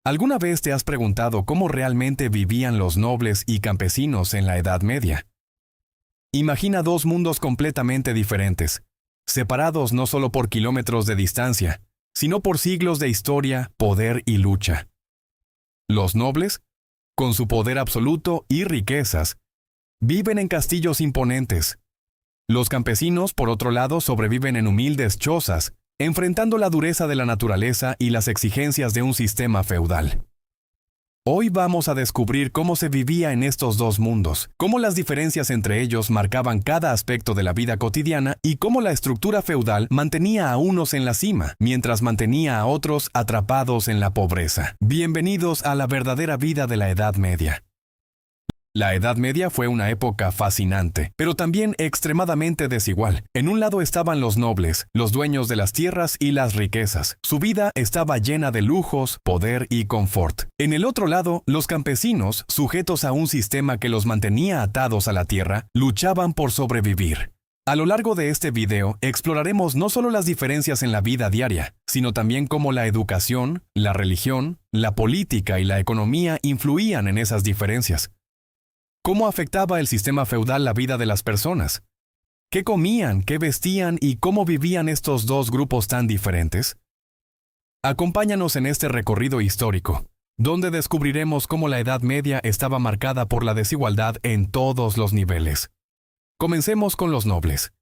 ¿Alguna vez te has preguntado cómo realmente vivían los nobles y campesinos en la Edad Media? Imagina dos mundos completamente diferentes, separados no solo por kilómetros de distancia, sino por siglos de historia, poder y lucha. Los nobles, con su poder absoluto y riquezas, viven en castillos imponentes. Los campesinos, por otro lado, sobreviven en humildes chozas, enfrentando la dureza de la naturaleza y las exigencias de un sistema feudal. Hoy vamos a descubrir cómo se vivía en estos dos mundos, cómo las diferencias entre ellos marcaban cada aspecto de la vida cotidiana y cómo la estructura feudal mantenía a unos en la cima, mientras mantenía a otros atrapados en la pobreza. Bienvenidos a la verdadera vida de la Edad Media. La Edad Media fue una época fascinante, pero también extremadamente desigual. En un lado estaban los nobles, los dueños de las tierras y las riquezas. Su vida estaba llena de lujos, poder y confort. En el otro lado, los campesinos, sujetos a un sistema que los mantenía atados a la tierra, luchaban por sobrevivir. A lo largo de este video, exploraremos no solo las diferencias en la vida diaria, sino también cómo la educación, la religión, la política y la economía influían en esas diferencias. ¿Cómo afectaba el sistema feudal la vida de las personas? ¿Qué comían, qué vestían y cómo vivían estos dos grupos tan diferentes? Acompáñanos en este recorrido histórico, donde descubriremos cómo la Edad Media estaba marcada por la desigualdad en todos los niveles. Comencemos con los nobles.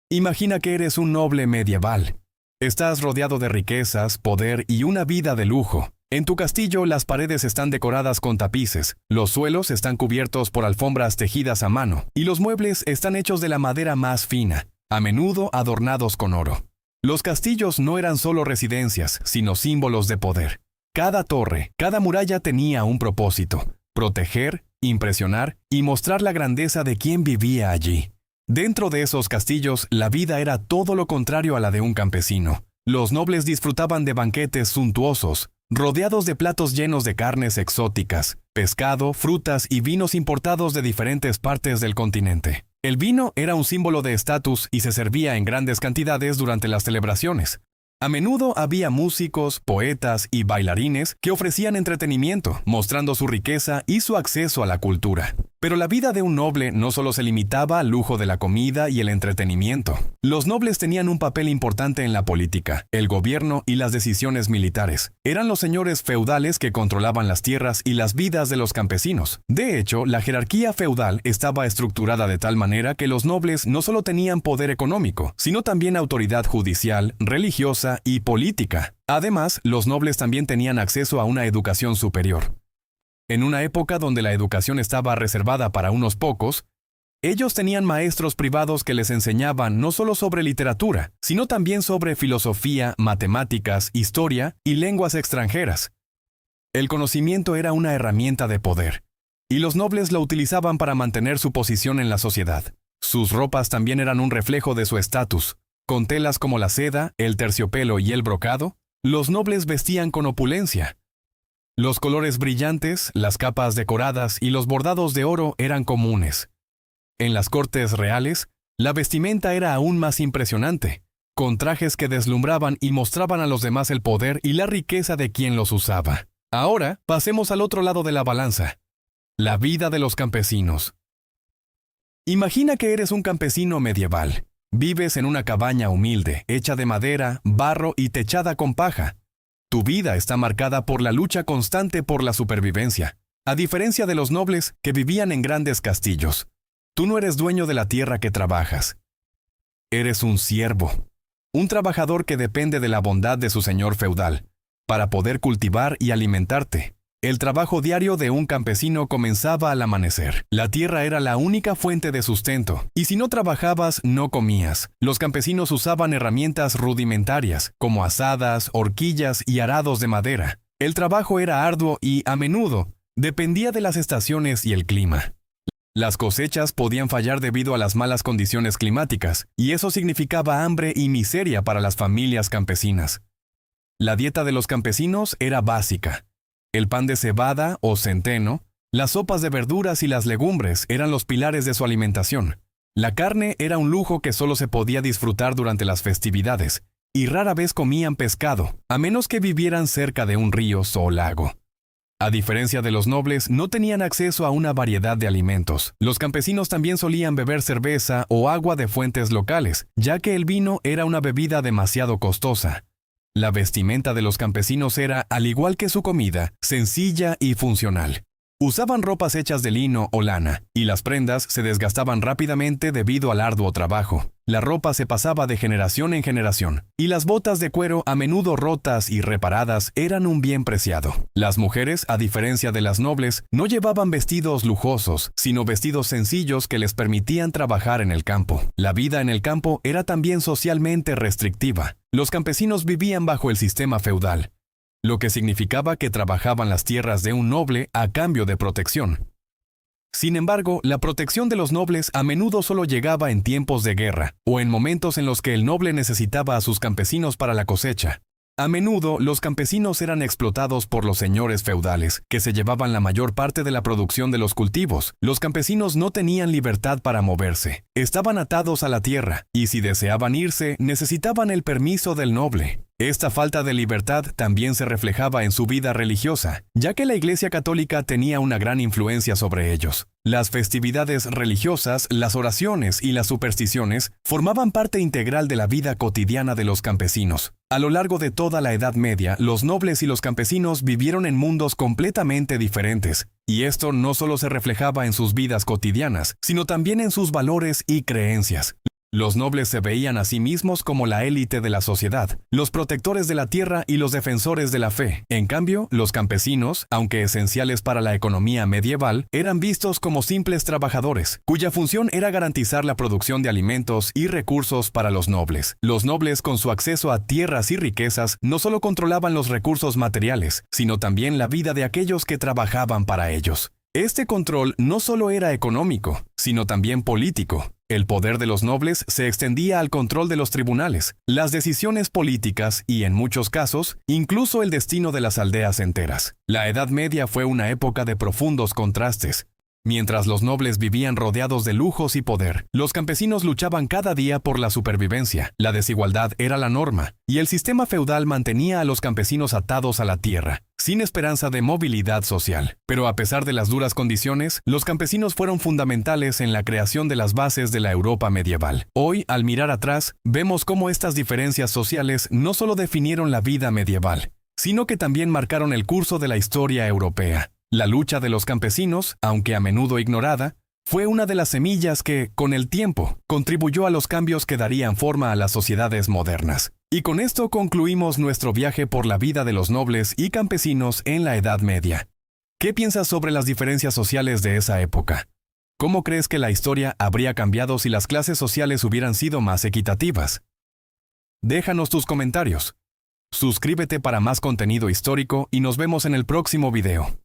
Imagina que eres un noble medieval. Estás rodeado de riquezas, poder y una vida de lujo. En tu castillo las paredes están decoradas con tapices, los suelos están cubiertos por alfombras tejidas a mano, y los muebles están hechos de la madera más fina, a menudo adornados con oro. Los castillos no eran solo residencias, sino símbolos de poder. Cada torre, cada muralla tenía un propósito: proteger, impresionar y mostrar la grandeza de quien vivía allí. Dentro de esos castillos, la vida era todo lo contrario a la de un campesino. Los nobles disfrutaban de banquetes suntuosos, rodeados de platos llenos de carnes exóticas, pescado, frutas y vinos importados de diferentes partes del continente. El vino era un símbolo de estatus y se servía en grandes cantidades durante las celebraciones. A menudo había músicos, poetas y bailarines que ofrecían entretenimiento, mostrando su riqueza y su acceso a la cultura. Pero la vida de un noble no solo se limitaba al lujo de la comida y el entretenimiento. Los nobles tenían un papel importante en la política, el gobierno y las decisiones militares. Eran los señores feudales que controlaban las tierras y las vidas de los campesinos. De hecho, la jerarquía feudal estaba estructurada de tal manera que los nobles no solo tenían poder económico, sino también autoridad judicial, religiosa y política. Además, los nobles también tenían acceso a una educación superior. En una época donde la educación estaba reservada para unos pocos, ellos tenían maestros privados que les enseñaban no solo sobre literatura, sino también sobre filosofía, matemáticas, historia y lenguas extranjeras. El conocimiento era una herramienta de poder, y los nobles lo utilizaban para mantener su posición en la sociedad. Sus ropas también eran un reflejo de su estatus. Con telas como la seda, el terciopelo y el brocado, los nobles vestían con opulencia. Los colores brillantes, las capas decoradas y los bordados de oro eran comunes. En las cortes reales, la vestimenta era aún más impresionante, con trajes que deslumbraban y mostraban a los demás el poder y la riqueza de quien los usaba. Ahora, pasemos al otro lado de la balanza: la vida de los campesinos. Imagina que eres un campesino medieval. Vives en una cabaña humilde, hecha de madera, barro y techada con paja. Tu vida está marcada por la lucha constante por la supervivencia. A diferencia de los nobles que vivían en grandes castillos, tú no eres dueño de la tierra que trabajas. Eres un siervo, un trabajador que depende de la bondad de su señor feudal, para poder cultivar y alimentarte. El trabajo diario de un campesino comenzaba al amanecer. La tierra era la única fuente de sustento, y si no trabajabas, no comías. Los campesinos usaban herramientas rudimentarias, como azadas, horquillas y arados de madera. El trabajo era arduo y, a menudo, dependía de las estaciones y el clima. Las cosechas podían fallar debido a las malas condiciones climáticas, y eso significaba hambre y miseria para las familias campesinas. La dieta de los campesinos era básica. El pan de cebada o centeno, las sopas de verduras y las legumbres eran los pilares de su alimentación. La carne era un lujo que solo se podía disfrutar durante las festividades, y rara vez comían pescado, a menos que vivieran cerca de un río o lago. A diferencia de los nobles, no tenían acceso a una variedad de alimentos. Los campesinos también solían beber cerveza o agua de fuentes locales, ya que el vino era una bebida demasiado costosa. La vestimenta de los campesinos era, al igual que su comida, sencilla y funcional. Usaban ropas hechas de lino o lana, y las prendas se desgastaban rápidamente debido al arduo trabajo. La ropa se pasaba de generación en generación, y las botas de cuero, a menudo rotas y reparadas, eran un bien preciado. Las mujeres, a diferencia de las nobles, no llevaban vestidos lujosos, sino vestidos sencillos que les permitían trabajar en el campo. La vida en el campo era también socialmente restrictiva. Los campesinos vivían bajo el sistema feudal, lo que significaba que trabajaban las tierras de un noble a cambio de protección. Sin embargo, la protección de los nobles a menudo solo llegaba en tiempos de guerra, o en momentos en los que el noble necesitaba a sus campesinos para la cosecha. A menudo, los campesinos eran explotados por los señores feudales, que se llevaban la mayor parte de la producción de los cultivos. Los campesinos no tenían libertad para moverse, estaban atados a la tierra, y si deseaban irse, necesitaban el permiso del noble. Esta falta de libertad también se reflejaba en su vida religiosa, ya que la Iglesia Católica tenía una gran influencia sobre ellos. Las festividades religiosas, las oraciones y las supersticiones formaban parte integral de la vida cotidiana de los campesinos. A lo largo de toda la Edad Media, los nobles y los campesinos vivieron en mundos completamente diferentes, y esto no solo se reflejaba en sus vidas cotidianas, sino también en sus valores y creencias. Los nobles se veían a sí mismos como la élite de la sociedad, los protectores de la tierra y los defensores de la fe. En cambio, los campesinos, aunque esenciales para la economía medieval, eran vistos como simples trabajadores, cuya función era garantizar la producción de alimentos y recursos para los nobles. Los nobles, con su acceso a tierras y riquezas, no solo controlaban los recursos materiales, sino también la vida de aquellos que trabajaban para ellos. Este control no solo era económico, sino también político. El poder de los nobles se extendía al control de los tribunales, las decisiones políticas y, en muchos casos, incluso el destino de las aldeas enteras. La Edad Media fue una época de profundos contrastes. Mientras los nobles vivían rodeados de lujos y poder, los campesinos luchaban cada día por la supervivencia. La desigualdad era la norma, y el sistema feudal mantenía a los campesinos atados a la tierra, sin esperanza de movilidad social. Pero a pesar de las duras condiciones, los campesinos fueron fundamentales en la creación de las bases de la Europa medieval. Hoy, al mirar atrás, vemos cómo estas diferencias sociales no solo definieron la vida medieval, sino que también marcaron el curso de la historia europea. La lucha de los campesinos, aunque a menudo ignorada, fue una de las semillas que, con el tiempo, contribuyó a los cambios que darían forma a las sociedades modernas. Y con esto concluimos nuestro viaje por la vida de los nobles y campesinos en la Edad Media. ¿Qué piensas sobre las diferencias sociales de esa época? ¿Cómo crees que la historia habría cambiado si las clases sociales hubieran sido más equitativas? Déjanos tus comentarios. Suscríbete para más contenido histórico y nos vemos en el próximo video.